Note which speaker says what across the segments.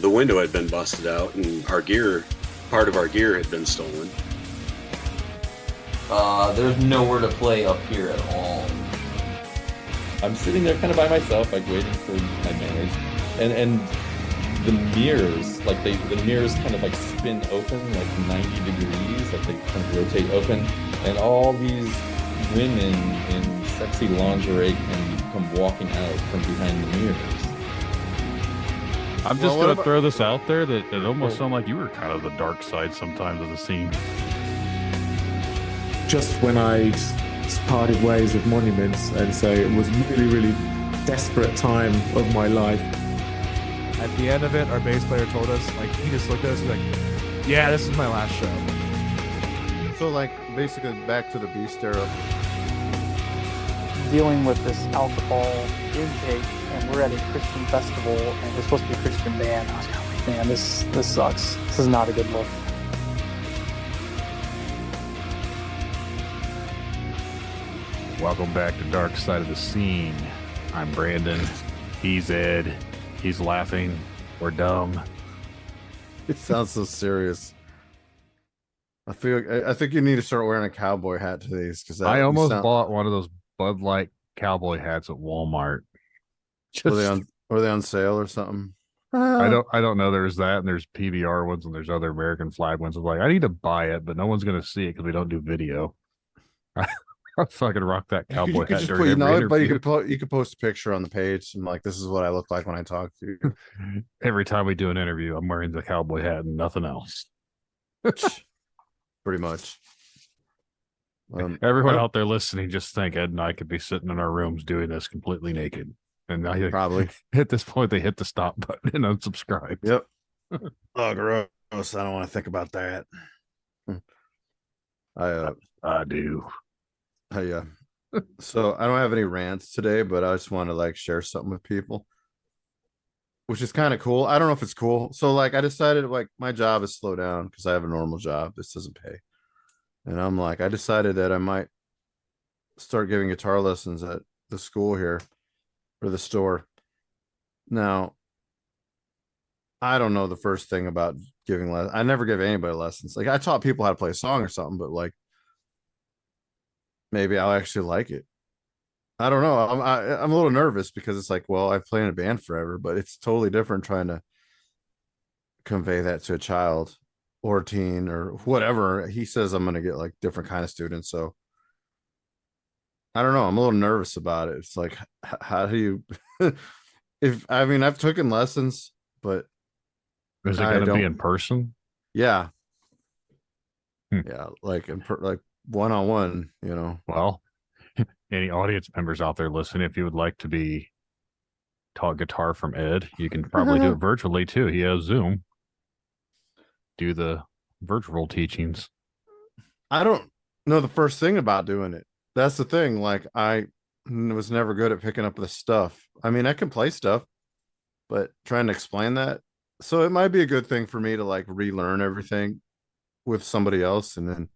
Speaker 1: the window had been busted out and part of our gear had been stolen.
Speaker 2: There's nowhere to play up here at all.
Speaker 3: I'm sitting there kind of by myself, like waiting for my manners, and the mirrors, like the mirrors kind of like spin open like 90 degrees, like they kind of rotate open, and all these women in sexy lingerie can come walking out from behind the mirrors.
Speaker 4: I'm just going to throw this out there that it almost sounded like you were kind of the dark side sometimes of the scene.
Speaker 5: Just when I'd parted ways with Monuments, and so it was really, really desperate time of my life.
Speaker 6: At the end of it, our bass player told us, like, he just looked at us and like, yeah, this is my last show.
Speaker 7: So, like, basically back to the Beast era.
Speaker 8: Dealing with this alcohol intake, and we're at a Christian festival, and we're supposed to be a Christian band. I was kind of like, man, this sucks. This is not a good look.
Speaker 4: Welcome back to Dark Side of the Scene. I'm Brandon. He's Ed. He's laughing. We're dumb.
Speaker 7: It sounds so serious. I think you need to start wearing a cowboy hat to these, because
Speaker 4: I almost bought one of those Bud Light cowboy hats at Walmart.
Speaker 7: Were they on sale or something?
Speaker 4: I don't know. There's that, and there's PBR ones, and there's other American flag ones. I'm like, I need to buy it, but no one's gonna see it because we don't do video. I'll fucking rock that cowboy hat during every interview.
Speaker 7: But you could post a picture on the page and like, this is what I look like when I talk to you.
Speaker 4: Every time we do an interview, I'm wearing the cowboy hat and nothing else.
Speaker 7: Pretty much.
Speaker 4: Everyone out there listening, just think Ed and I could be sitting in our rooms doing this completely naked. And now
Speaker 7: probably
Speaker 4: at this point they hit the stop button and unsubscribe.
Speaker 7: Yep. Oh, gross. I don't want to think about that.
Speaker 4: I do.
Speaker 7: So I don't have any rants today, but I just want to like share something with people, which is kind of cool. I don't know if it's cool. So like, I decided like my job is slow down because I have a normal job. This doesn't pay. And I'm like, I decided that I might start giving guitar lessons at the school here, or the store. Now, I don't know the first thing about giving lessons. I never give anybody lessons. Like, I taught people how to play a song or something, but like, maybe I'll actually like it. I don't know. I'm a little nervous because it's like, well, I've played in a band forever, but it's totally different trying to convey that to a child or a teen or whatever. He says I'm going to get like different kind of students. So I don't know. I'm a little nervous about it. It's like, how do you, I've taken lessons, but
Speaker 4: is it going to be in person?
Speaker 7: Yeah. Yeah. Like, like one-on-one, you know.
Speaker 4: Well, any audience members out there listening, if you would like to be taught guitar from Ed, you can probably do it virtually too. He has Zoom. Do the virtual teachings.
Speaker 7: I don't know the first thing about doing it. That's the thing. Like, I was never good at picking up the stuff. I mean, I can play stuff, but trying to explain that. So it might be a good thing for me to like relearn everything with somebody else. And then,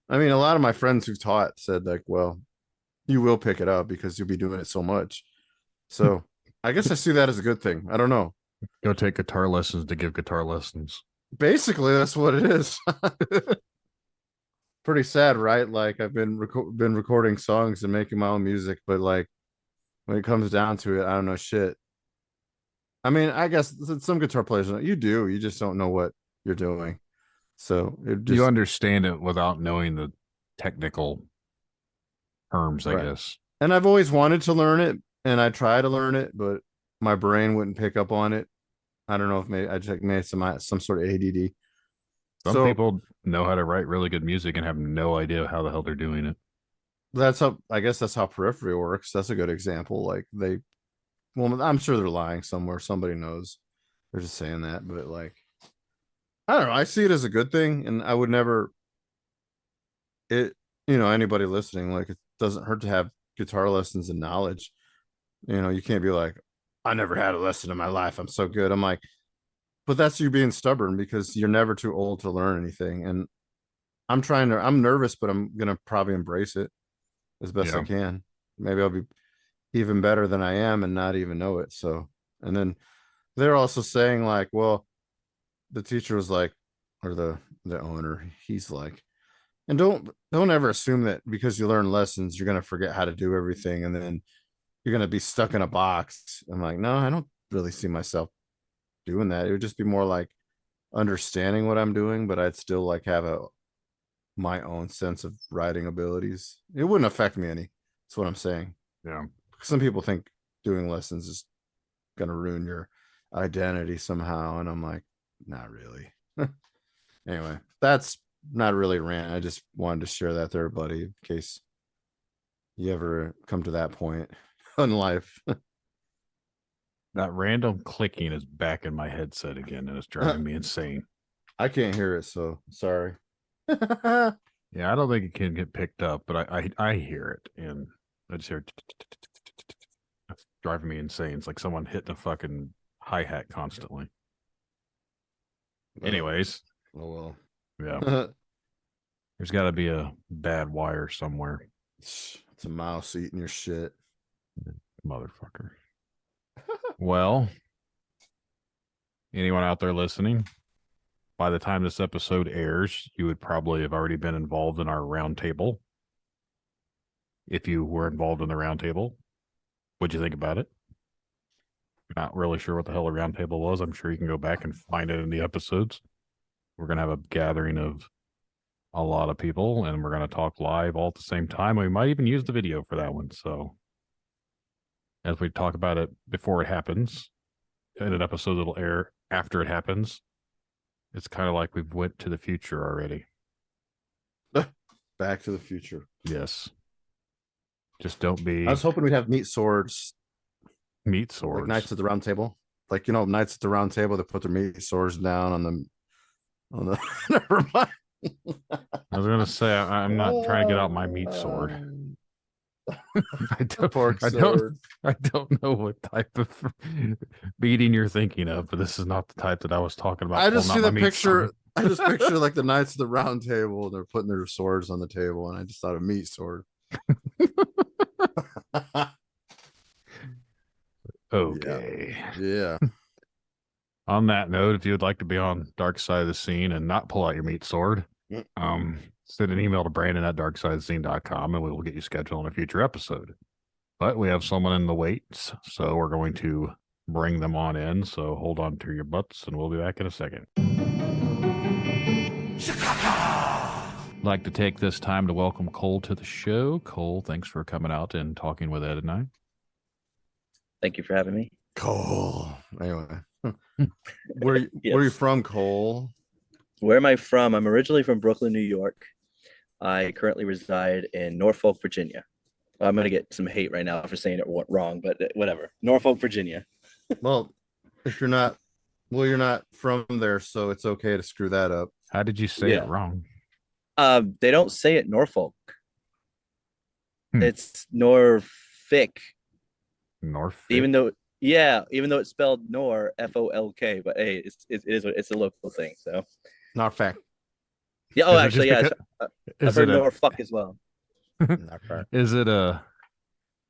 Speaker 7: I mean, a lot of my friends who've taught said like, well, you will pick it up because you'll be doing it so much. So I guess I see that as a good thing. I don't know.
Speaker 4: Go take guitar lessons to give guitar lessons.
Speaker 7: Basically, that's what it is. Pretty sad, right? Like, I've been recording songs and making my own music, but like when it comes down to it, I don't know shit. I mean, I guess some guitar players, you just don't know what you're doing. So
Speaker 4: you understand it without knowing the technical terms, I guess.
Speaker 7: And I've always wanted to learn it, and I try to learn it, but my brain wouldn't pick up on it. I don't know if maybe I just made some sort of ADD.
Speaker 4: Some people know how to write really good music and have no idea how the hell they're doing it.
Speaker 7: I guess that's how Periphery works. That's a good example. Like, well, I'm sure they're lying somewhere. Somebody knows. They're just saying that, but like, I don't know. I see it as a good thing, and I would never. Anybody listening, like, it doesn't hurt to have guitar lessons and knowledge. You can't be like, I never had a lesson in my life, I'm so good. I'm like, but that's you being stubborn because you're never too old to learn anything. And I'm nervous, but I'm gonna probably embrace it as best I can. Maybe I'll be even better than I am and not even know it. So, and then they're also saying like, well, the teacher was like, or the owner, he's like, and don't ever assume that because you learn lessons, you're gonna forget how to do everything, and then you're gonna be stuck in a box. I'm like, no, I don't really see myself doing that. It would just be more like understanding what I'm doing, but I'd still like have my own sense of writing abilities. It wouldn't affect me any. That's what I'm saying.
Speaker 4: Yeah.
Speaker 7: Some people think doing lessons is gonna ruin your identity somehow, and I'm like, not really. Anyway, that's not really a rant. I just wanted to share that there, buddy, in case you ever come to that point in life.
Speaker 4: That random clicking is back in my headset again, and it's driving me insane.
Speaker 7: I can't hear it, so sorry.
Speaker 4: Yeah, I don't think it can get picked up, but I hear it, and I just hear it's driving me insane. It's like someone hitting a fucking hi-hat constantly. Anyways,
Speaker 7: oh well.
Speaker 4: yeah, there's got to be a bad wire somewhere.
Speaker 7: It's a mouse eating your shit.
Speaker 4: Motherfucker. Well, anyone out there listening, by the time this episode airs, you would probably have already been involved in our round table. If you were involved in the round table, what'd you think about it? Not really sure what the hell a round table was. I'm sure you can go back and find it in the episodes. We're going to have a gathering of a lot of people, and we're going to talk live all at the same time. We might even use the video for that one. So as we talk about it before it happens, in an episode that'll air after it happens, it's kind of like we've went to the future already.
Speaker 7: Back to the Future.
Speaker 4: Yes. Just don't be
Speaker 7: I was hoping we'd have meat swords,
Speaker 4: meat swords.
Speaker 7: like Knights at the Round Table. Like, Knights at the Round Table, they put their meat swords down on the never mind.
Speaker 4: I was gonna say I'm not trying to get out my meat sword. I don't know what type of beating you're thinking of, but this is not the type that I was talking about.
Speaker 7: I just see the picture.
Speaker 4: Sword.
Speaker 7: I just picture like the Knights of the Round Table. They're putting their swords on the table, and I just thought of meat sword.
Speaker 4: Okay.
Speaker 7: Yeah.
Speaker 4: On that note, if you would like to be on Dark Side of the Scene and not pull out your meat sword, send an email to Brandon@darksideofthescene.com and we will get you scheduled on a future episode. But we have someone in the waits, so we're going to bring them on in. So hold on to your butts and we'll be back in a second. I'd like to take this time to welcome Koal to the show. Koal, thanks for coming out and talking with Ed and I.
Speaker 9: Thank you for having me.
Speaker 7: Cool. Anyway, where are you from, Koal?
Speaker 9: Where am I from? I'm originally from Brooklyn, New York. I currently reside in Norfolk, Virginia. I'm going to get some hate right now for saying it wrong, but whatever. Norfolk, Virginia.
Speaker 7: Well, if you're not, you're not from there, so it's okay to screw that up.
Speaker 4: How did you say it wrong?
Speaker 9: They don't say it Norfolk.
Speaker 4: Hmm.
Speaker 9: It's Norfolk.
Speaker 4: Norfolk.
Speaker 9: Even though it's spelled Nor, F-O-L-K, but hey, it's a local thing. So
Speaker 7: Norfolk.
Speaker 9: Yeah. Oh, actually, yeah. I've heard Norfolk as well.
Speaker 4: Is it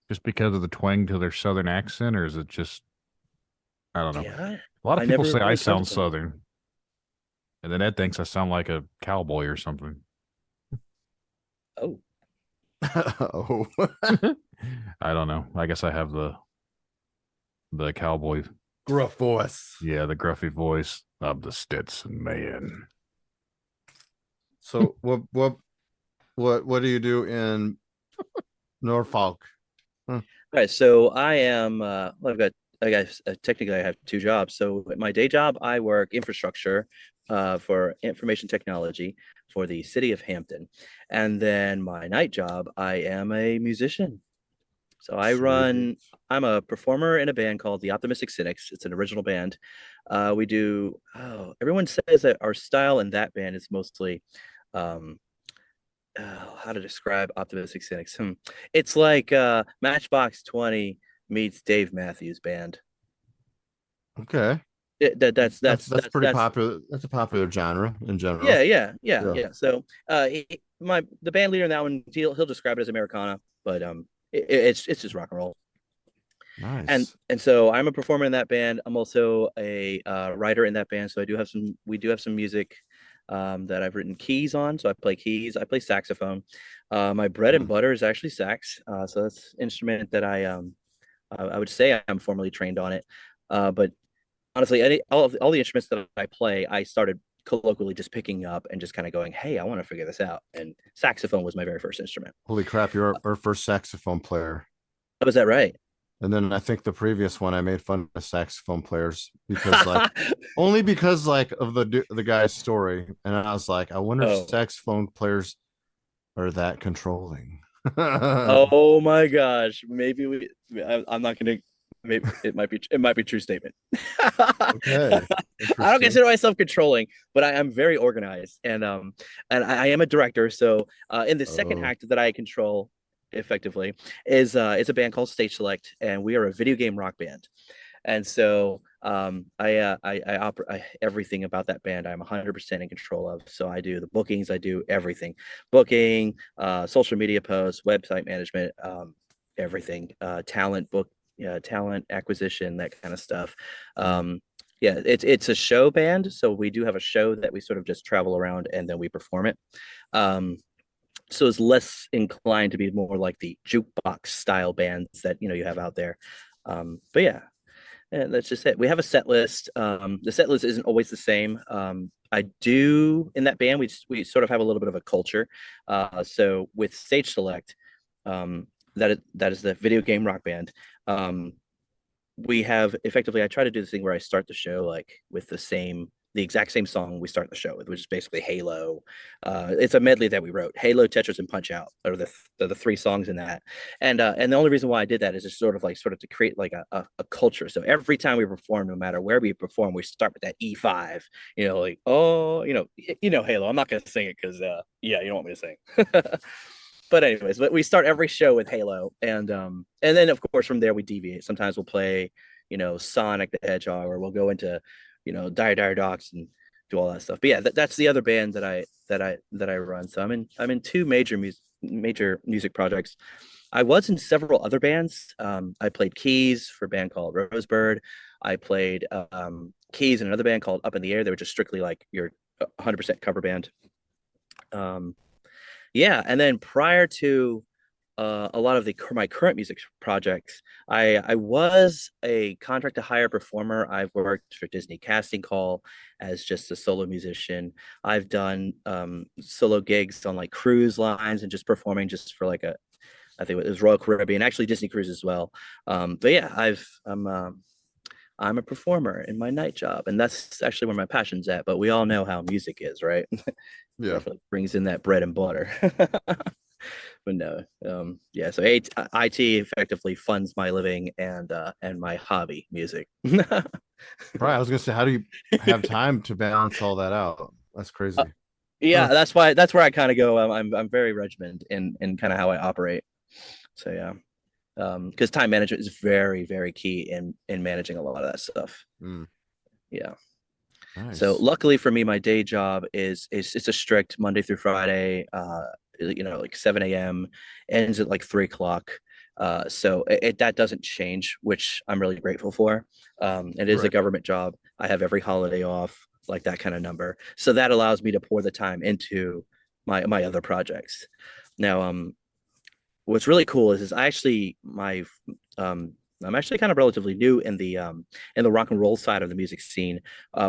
Speaker 4: just because of the twang to their southern accent, or is it just, I don't know.
Speaker 9: Yeah,
Speaker 4: a lot of people say
Speaker 9: really
Speaker 4: I sound southern, and then Ed thinks I sound like a cowboy or something.
Speaker 9: Oh.
Speaker 7: Oh.
Speaker 4: I don't know. I guess I have the cowboy
Speaker 7: gruff voice.
Speaker 4: Yeah, the gruffy voice of the Stetson man.
Speaker 7: So what do you do in Norfolk?
Speaker 9: All right, so I am technically I have two jobs. So at my day job, I work infrastructure for information technology for the city of Hampton. And then my night job, I am a musician. So I'm a performer in a band called the Optimistic Cynics. It's an original band. We do, everyone says that our style in that band is mostly, how to describe Optimistic Cynics. It's like Matchbox 20 meets Dave Matthews Band.
Speaker 7: Okay.
Speaker 9: That's
Speaker 7: pretty popular. That's a popular genre in general.
Speaker 9: Yeah. So the band leader in that one, he'll describe it as Americana, but it's just rock and roll.
Speaker 7: Nice.
Speaker 9: And so I'm a performer in that band. I'm also a writer in that band. So we do have some music that I've written keys on. So I play keys. I play saxophone. My bread and butter is actually sax. So that's an instrument that I would say I'm formally trained on it. But honestly, all the instruments that I play, I started colloquially just picking up and just kind of going, hey, I want to figure this out. And saxophone was my very first instrument.
Speaker 7: Holy crap, you're our first saxophone player.
Speaker 9: Oh, was that right?
Speaker 7: And then I think the previous one I made fun of saxophone players because like only because like of the guy's story. And I was like, I wonder
Speaker 9: Oh.
Speaker 7: if saxophone players are that controlling.
Speaker 9: Oh my gosh. I'm not gonna maybe it might be true statement.
Speaker 7: Okay.
Speaker 9: I don't consider myself controlling, but I am very organized and I am a director. So in the second
Speaker 7: Oh.
Speaker 9: act that I control effectively is it's a band called Stage Select, and we are a video game rock band. And so I operate everything about that band. I'm 100% in control of. So I do the bookings, I do everything, booking, social media posts, website management, everything, talent acquisition, that kind of stuff. Yeah, it's a show band, so we do have a show that we sort of just travel around and then we perform it. So it's less inclined to be more like the jukebox style bands that you have out there. But yeah, and that's just it. We have a set list. The set list isn't always the same. I do in that band. We sort of have a little bit of a culture. So with Stage Select, that is the video game rock band. We have effectively. I try to do this thing where I start the show like with the exact same song we start the show with, which is basically Halo. It's a medley that we wrote. Halo, Tetris, and Punch Out are the three songs in that. And the only reason why I did that is just sort of to create like a culture. So every time we perform, no matter where we perform, we start with that E5. Like Halo. I'm not gonna sing it because yeah, you don't want me to sing. But anyways, we start every show with Halo, and then of course from there we deviate. Sometimes we'll play, Sonic the Hedgehog, or we'll go into, Dire Docs and do all that stuff. But yeah, that's the other band that I run. So I'm in two major music projects. I was in several other bands. I played keys for a band called Rosebird. I played keys in another band called Up in the Air. They were just strictly like your 100% cover band. Yeah, and then prior to a lot of my current music projects, I was a contract to hire performer. I've worked for Disney Casting Call as just a solo musician. I've done solo gigs on like cruise lines and just performing just for like I think it was Royal Caribbean, actually Disney Cruise as well. But yeah, I'm a performer in my night job, and that's actually where my passion's at. But we all know how music is, right?
Speaker 7: Yeah.
Speaker 9: Definitely brings in that bread and butter. But no, yeah. So IT effectively funds my living and my hobby, music.
Speaker 7: Right. I was gonna say, how do you have time to balance all that out? That's crazy.
Speaker 9: Yeah,
Speaker 7: Huh.
Speaker 9: that's where I kind of go. I'm very regimented in kind of how I operate. So yeah, because time management is very, very key in managing a lot of that stuff.
Speaker 7: Mm,
Speaker 9: Yeah.
Speaker 7: nice.
Speaker 9: So luckily for me, my day job is it's a strict Monday through Friday. Like 7 a.m. ends at like 3 o'clock. So that doesn't change, which I'm really grateful for. It is a
Speaker 7: Right.
Speaker 9: government job. I have every holiday off, like that kind of number. So that allows me to pour the time into my other projects. Now, what's really cool is I actually I'm actually kind of relatively new in the rock and roll side of the music scene.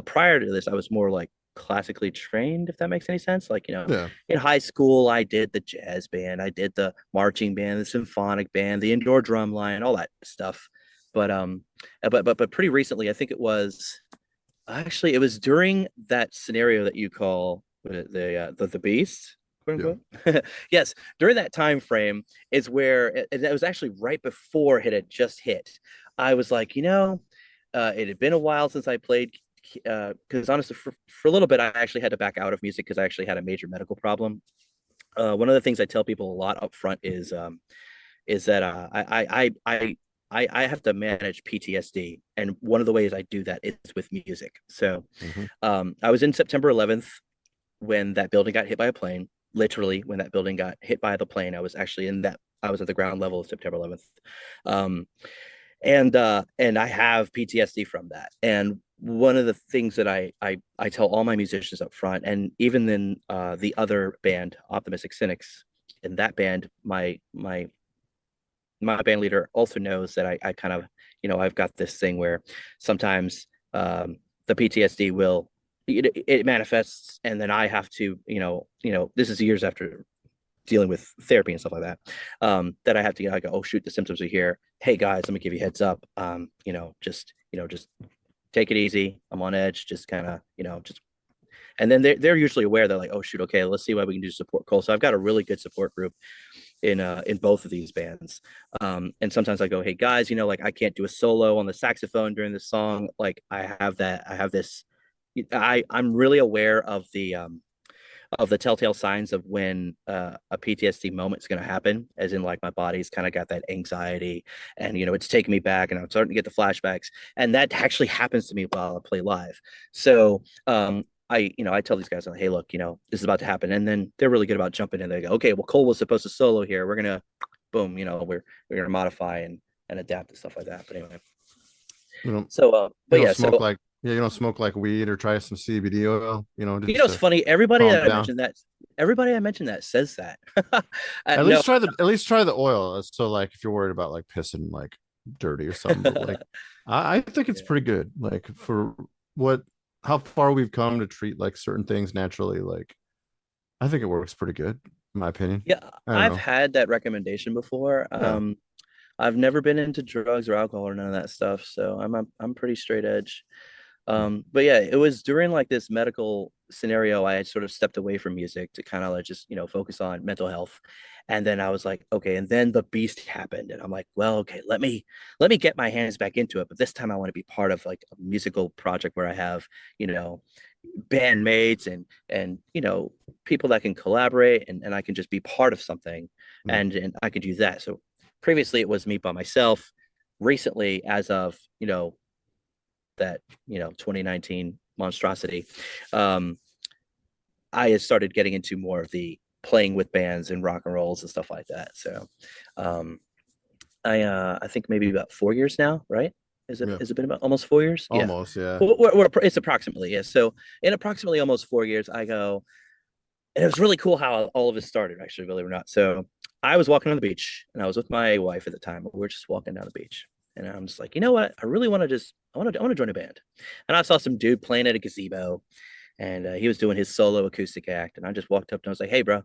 Speaker 9: Prior to this, I was more like classically trained, if that makes any sense. Like,
Speaker 7: Yeah.
Speaker 9: in high school, I did the jazz band, I did the marching band, the symphonic band, the indoor drum line, all that stuff. But pretty recently, I think it was during that scenario that you call the beast, quote unquote. Yes, during that time frame is where it was actually right before it had just hit. I was like, it had been a while since I played, because honestly, for a little bit, I actually had to back out of music because I actually had a major medical problem. One of the things I tell people a lot up front is that I have to manage PTSD, and one of the ways I do that is with music. So, I was in September 11th when that building got hit by a plane. Literally, when that building got hit by the plane, I was actually I was at the ground level of September 11th. and I have PTSD from that. And one of the things that I tell all my musicians up front, and even in the other band, Optimistic Cynics, in that band, my band leader also knows that I kind of, I've got this thing where sometimes the PTSD will it manifests, and then I have to, this is years after dealing with therapy and stuff like that, that I have to, I go, oh shoot, the symptoms are here. Hey guys, let me give you a heads up. Just take it easy. I'm on edge. Just kind of, just, and then they're usually aware. They're like, oh shoot, okay, let's see what we can do to support Cole. So I've got a really good support group in both of these bands. And sometimes I go, hey guys, like I can't do a solo on the saxophone during this song. Like I have this. I'm really aware of the telltale signs of when a PTSD moment is going to happen, as in like my body's kind of got that anxiety, and it's taking me back, and I'm starting to get the flashbacks, and that actually happens to me while I play live. So I tell these guys, hey, look, this is about to happen, and then they're really good about jumping in. They go, okay, well, Cole was supposed to solo here. We're gonna, boom, we're gonna modify and adapt and stuff like that. But anyway, but yeah,
Speaker 7: smoke like you don't smoke like weed or try some CBD oil.
Speaker 9: It's funny. Everybody
Speaker 7: calm
Speaker 9: that I
Speaker 7: down.
Speaker 9: mentioned that, everybody I mentioned that says that.
Speaker 7: At least try the oil. So like if you're worried about like pissing like dirty or something, but like I think it's pretty good. Like for how far we've come to treat like certain things naturally, like I think it works pretty good, in my opinion.
Speaker 9: Yeah, I've had that recommendation before.
Speaker 7: Yeah.
Speaker 9: I've never been into drugs or alcohol or none of that stuff, so I'm pretty straight edge. But yeah, it was during like this medical scenario I had sort of stepped away from music to kind of like just focus on mental health. And then I was like, okay, and then the beast happened, and I'm like, well, okay, let me get my hands back into it, but this time I want to be part of like a musical project where I have bandmates and people that can collaborate, and I can just be part of something, and I could do that. So previously it was me by myself. Recently, as of that 2019 monstrosity, I had started getting into more of the playing with bands and rock and rolls and stuff like that. So I think maybe about 4 years now, right? Has it been about almost 4 years?
Speaker 7: Almost, yeah.
Speaker 9: It's approximately, yeah. So in approximately almost 4 years, I go, and it was really cool how all of it started, actually, believe it or not. So I was walking on the beach, and I was with my wife at the time. We were just walking down the beach, and I'm just like, you know what? I really want to I want to join a band. And I saw some dude playing at a gazebo, and he was doing his solo acoustic act. And I just walked up to him. I was like, hey, bro.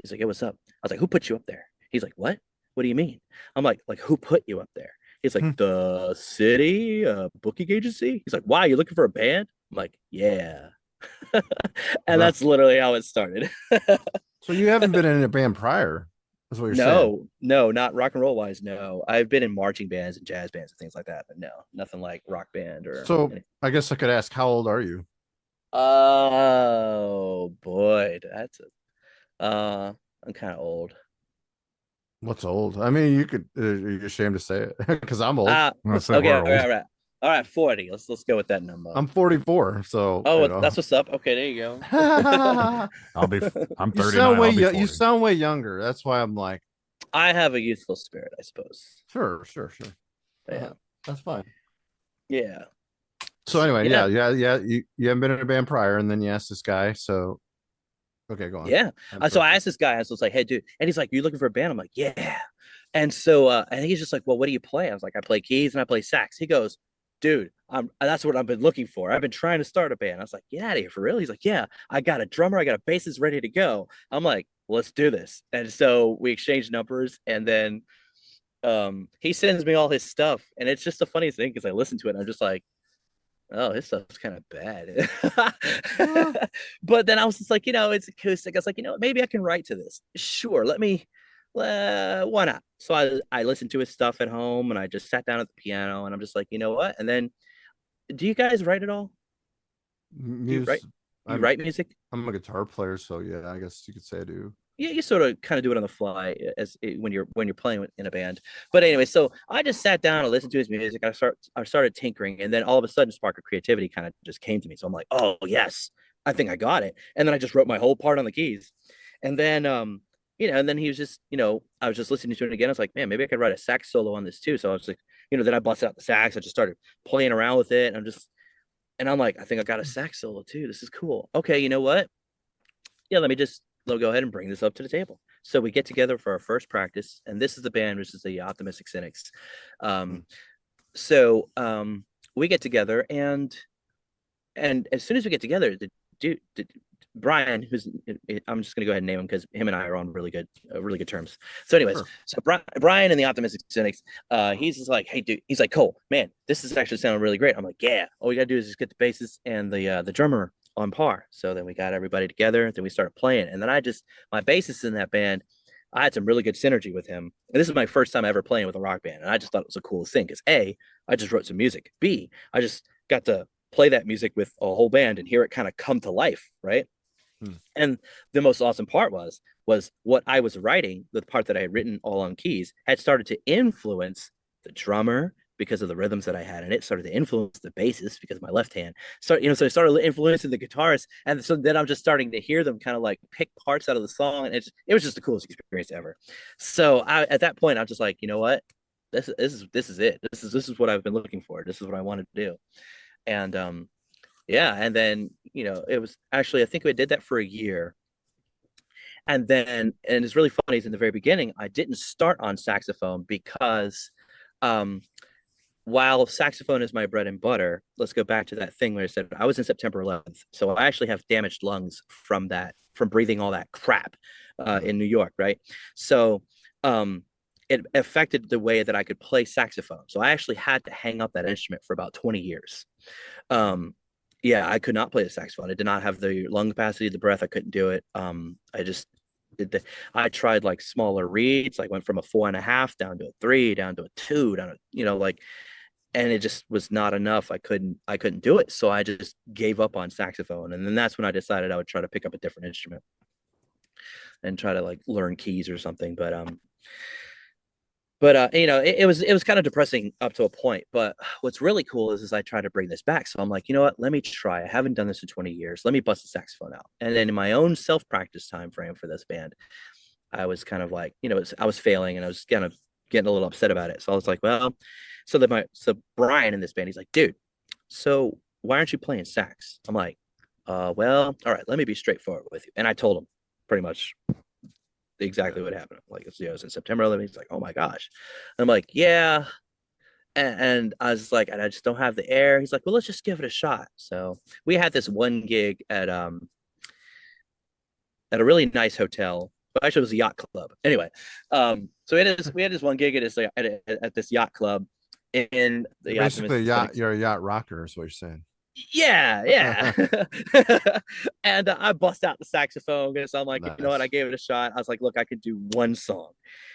Speaker 9: He's like, hey, what's up? I was like, who put you up there? He's like, what? What do you mean? I'm like, who put you up there? He's like, the city booking agency. He's like, why? You looking for a band? I'm like, yeah. And that's literally how it started.
Speaker 7: So you haven't been in a band prior? That's what you're saying?
Speaker 9: No, not rock and roll wise. No, I've been in marching bands and jazz bands and things like that, but no, nothing like rock band or.
Speaker 7: So I guess I could ask, how old are you?
Speaker 9: Oh boy, that's I'm kind of old.
Speaker 7: What's old? I mean, you could. Are you ashamed to say it? Because I'm old.
Speaker 9: Okay, all right, 40. Let's go with that number.
Speaker 7: I'm 44. So
Speaker 9: that's what's up. Okay, there you go.
Speaker 4: I'm 39.
Speaker 7: You sound way younger. That's why I'm like.
Speaker 9: I have a youthful spirit, I suppose.
Speaker 7: Sure.
Speaker 9: Yeah,
Speaker 7: that's fine.
Speaker 9: Yeah.
Speaker 7: So anyway, yeah. You haven't been in a band prior, and then you asked this guy. So, okay, go on.
Speaker 9: Yeah. So I asked this guy. I was like, "Hey, dude," and he's like, "You looking for a band?" I'm like, "Yeah." And so, and he's just like, "Well, what do you play?" I was like, "I play keys and I play sax." He goes, "Dude, that's what I've been looking for. I've been trying to start a band." I was like, "Get out of here, for real?" He's like, "Yeah, I got a drummer, I got a bassist ready to go." I'm like, "Let's do this." And so we exchanged numbers, and then he sends me all his stuff, and it's just the funniest thing because I listen to it and I'm just like, oh, his stuff's kind of bad. But then I was just like, it's acoustic. I was like, maybe I can write to this. Sure, why not? So I listened to his stuff at home, and I just sat down at the piano, and I'm just like, you know what? And then, do you guys write at all? You write music?
Speaker 7: I'm a guitar player, so yeah, I guess you could say I do.
Speaker 9: Yeah, you sort of kind of do it on the fly when you're playing in a band. But anyway, so I just sat down and listened to his music. I started tinkering, and then all of a sudden, spark of creativity kind of just came to me. So I'm like, oh yes, I think I got it. And then I just wrote my whole part on the keys. And then and then he was just, I was just listening to it again. I was like, man, maybe I could write a sax solo on this too. So I was like, then I busted out the sax. I just started playing around with it. And I'm like, I think I got a sax solo too. This is cool. Okay, you know what? Yeah, let me go ahead and bring this up to the table. So we get together for our first practice, and this is the band, which is the Optimistic Cynics. So we get together, and as soon as we get together, the dude, Brian, who's I'm just gonna go ahead and name him because him and I are on really good terms. So, anyways, so Brian and the Optimistic Cynics, he's just like, hey, dude, he's like, Cole, man, this is actually sounding really great. I'm like, yeah, all we gotta do is just get the bassist and the drummer on par. So then we got everybody together, then we started playing, and then my bassist in that band, I had some really good synergy with him. And this is my first time ever playing with a rock band, and I just thought it was the coolest thing because A, I just wrote some music. B, I just got to play that music with a whole band and hear it kind of come to life, right? And the most awesome part was what I was writing, the part that I had written all on keys, had started to influence the drummer because of the rhythms that I had in it, started to influence the bassist because of my left hand. So I started influencing the guitarist. And so then I'm just starting to hear them kind of like pick parts out of the song. And it was just the coolest experience ever. So at that point, I'm just like, you know what? This is it. This is what I've been looking for. This is what I wanted to do. And yeah, and then it was actually, I think we did that for a year, and it's really funny is in the very beginning I didn't start on saxophone because while saxophone is my bread and butter, let's go back to that thing where I said I was in September 11th, so I actually have damaged lungs from breathing all that crap in New York, right? So it affected the way that I could play saxophone, so I actually had to hang up that instrument for about 20 years. Yeah, I could not play the saxophone. I did not have the lung capacity, the breath. I couldn't do it. I just I tried like smaller reeds, like went from a 4.5 down to a 3, down to a 2, down to and it just was not enough. I couldn't do it. So I just gave up on saxophone. And then that's when I decided I would try to pick up a different instrument and try to like learn keys or something. But it was kind of depressing up to a point. But what's really cool is I try to bring this back. So I'm like, you know what? Let me try. I haven't done this in 20 years. Let me bust the saxophone out. And then in my own self-practice time frame for this band, I was kind of like, I was failing and I was kind of getting a little upset about it. So I was like, well, so Brian in this band, he's like, dude, so why aren't you playing sax? I'm like, well, all right, let me be straightforward with you. And I told him pretty much exactly what happened. Like, it was in September 11th. He's like, oh my gosh. I'm like, yeah. And I was like, and I just don't have the air. He's like, well, let's just give it a shot. So we had this one gig at a really nice hotel. But actually, it was a yacht club. Anyway, so we had this one gig at this yacht club in the
Speaker 7: basically yacht. You're a yacht rocker, is what you're saying.
Speaker 9: Yeah. And I bust out the saxophone because I'm like, nice. You know what? I gave it a shot. I was like, look, I could do one song.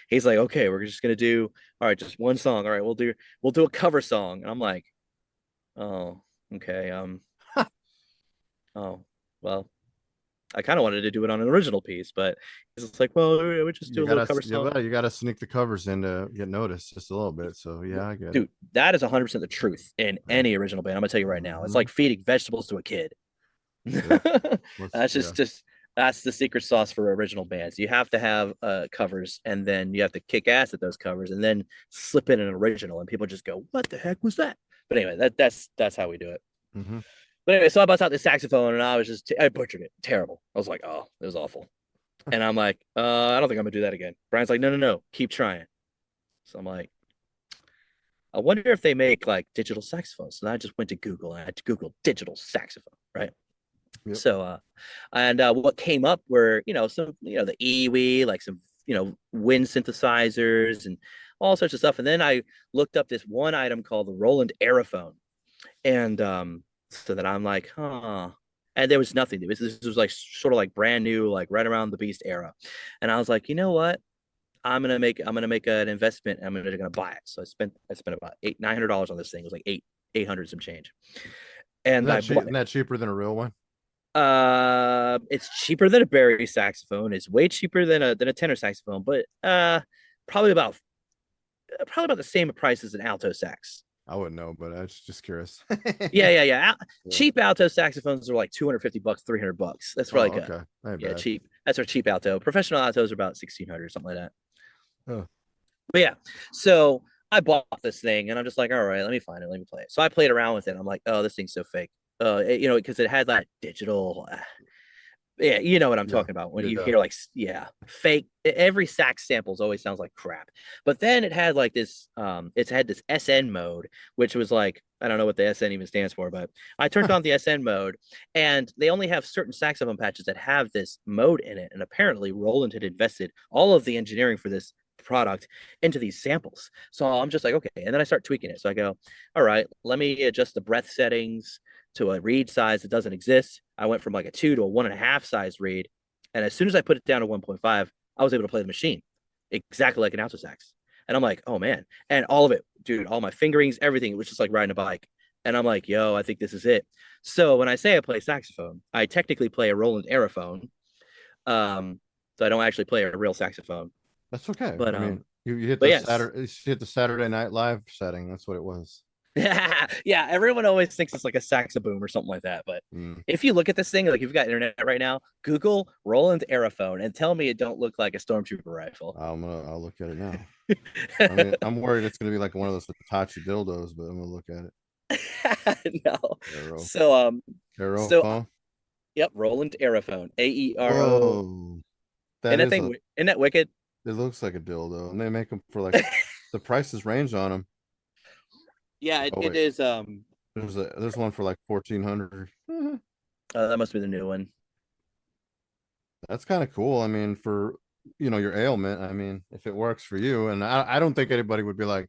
Speaker 9: He's like, okay, we're just gonna do just one song. All right, we'll do a cover song. And I'm like, oh, okay. Oh, well, I kind of wanted to do it on an original piece, but it's like, well, we just do a little cover song.
Speaker 7: You got to sneak the covers in to get noticed just a little bit. So yeah, I get
Speaker 9: it. Dude, that is 100% the truth in any original band. I'm gonna tell you right now, it's like feeding vegetables to a kid. Yeah. That's that's the secret sauce for original bands. You have to have covers, and then you have to kick ass at those covers, and then slip in an original, and people just go, "What the heck was that?" But anyway, that's how we do it.
Speaker 7: Mm-hmm.
Speaker 9: But anyway, so I bust out the saxophone, and I butchered it. Terrible. I was like, oh, it was awful. And I'm like, I don't think I'm gonna do that again. Brian's like, no, keep trying. So I'm like, I wonder if they make like digital saxophones. So I just went to Google and I Googled digital saxophone, right? Yep. So, what came up were, some, the EWI, like some, wind synthesizers and all sorts of stuff. And then I looked up this one item called the Roland Aerophone. And so that I'm like, huh. And there was nothing. This was like sort of like brand new, like right around the Beast era. And I was like, you know what? I'm gonna make an investment. I'm gonna buy it. So I spent about $900 on this thing. It was like 800 some change. And
Speaker 7: isn't that cheaper than a real one?
Speaker 9: It's cheaper than a Barry saxophone. It's way cheaper than a tenor saxophone, but probably about the same price as an alto sax.
Speaker 7: I wouldn't know, but I was just curious.
Speaker 9: Yeah. Cheap alto saxophones are like $250, $300. That's really good. Yeah, cheap. That's our cheap alto. Professional altos are about $1,600, something like that. Oh. But yeah, so I bought this thing and I'm just like, all right, let me find it, let me play it. So I played around with it. I'm like, oh, this thing's so fake. Because it had that digital. Yeah, you know what I'm
Speaker 7: Yeah.
Speaker 9: talking about when you
Speaker 7: Yeah.
Speaker 9: hear like, yeah, fake. Every sax samples always sounds like crap. But then it had like this, it's had this SN mode, which was like, I don't know what the SN even stands for, but I turned on the SN mode, and they only have certain saxophone patches that have this mode in it. And apparently, Roland had invested all of the engineering for this product into these samples. So I'm just like, okay. And then I start tweaking it. So I go, all right, let me adjust the breath settings to a reed size that doesn't exist. I went from like a 2 to a 1.5 size reed. And as soon as I put it down to 1.5, I was able to play the machine exactly like an alto sax. And I'm like, oh man. And all of it, dude, all my fingerings, everything, it was just like riding a bike. And I'm like, yo, I think this is it. So when I say I play saxophone, I technically play a Roland Aerophone. So I don't actually play a real saxophone.
Speaker 7: That's okay.
Speaker 9: But
Speaker 7: I mean, you hit
Speaker 9: but
Speaker 7: the
Speaker 9: yes.
Speaker 7: Saturday, you hit the Saturday Night Live setting. That's what it was.
Speaker 9: Yeah, everyone always thinks it's like a saxoboom or something like that. But if you look at this thing, like if you've got internet right now, Google Roland Aerophone and tell me it don't look like a stormtrooper rifle.
Speaker 7: I'll look at it now. I mean, I'm worried it's gonna be like one of those Hitachi dildos, but I'm gonna look at it.
Speaker 9: No.
Speaker 7: Aero.
Speaker 9: So
Speaker 7: Aerophone.
Speaker 9: Yep, Roland Aerophone. AERO.
Speaker 7: Whoa.
Speaker 9: Isn't that wicked?
Speaker 7: It looks like a dildo, and they make them for like the prices range on them.
Speaker 9: Yeah,
Speaker 7: Oh,
Speaker 9: it
Speaker 7: wait.
Speaker 9: is.
Speaker 7: There's one for like 1,400.
Speaker 9: That must be the new one.
Speaker 7: That's kind of cool. I mean, for your ailment. I mean, if it works for you, and I don't think anybody would be like,